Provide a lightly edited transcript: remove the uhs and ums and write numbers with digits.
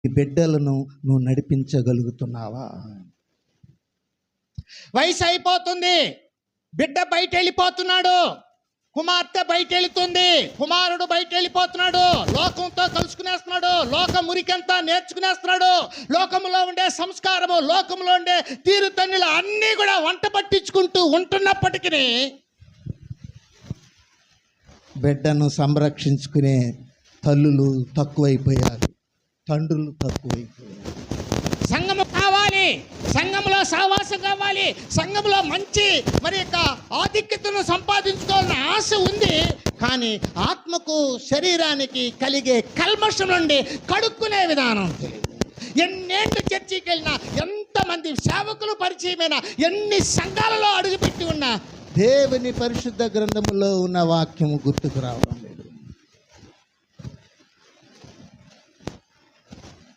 ఈ బిడ్డలను నువ్వు నడిపించగలుగుతున్నావా? వయసు అయిపోతుంది, బిడ్డ బయట వెళ్ళిపోతున్నాడు, కుమార్తె బయట వెళుతుంది, కుమారుడు బయట వెళ్ళిపోతున్నాడు, లోకంతో కలుసుకునేస్తున్నాడు, లోక మురికంతా నేర్చుకునేస్తున్నాడు, లోకంలో ఉండే సంస్కారము, లోకంలో ఉండే తీరుతన్నులు అన్నీ కూడా వంట పట్టించుకుంటూ ఉంటున్నప్పటికీ బిడ్డను సంరక్షించుకునే తల్లులు తక్కువైపోయారు, తండ్రులు తక్కువైపోయారు. సంఘము కావాలి, సంఘంలో సహవాసం కావాలి, సంఘంలో మంచి మరి యొక్క ఆధిక్యతను సంపాదించుకోవాలన్న ఆశ ఉంది. కానీ ఆత్మకు శరీరానికి కలిగే కల్మషం నుండి కడుక్కునే విధానం తెలియదు. ఎన్నేళ్ళు చర్చికి వెళ్ళినా, ఎంతమంది సేవకులు పరిచయమైనా, ఎన్ని సంఘాలలో అడుగుపెట్టి ఉన్నా దేవుని పరిశుద్ధ గ్రంథములో ఉన్న వాక్యము గుర్తుకు రావడం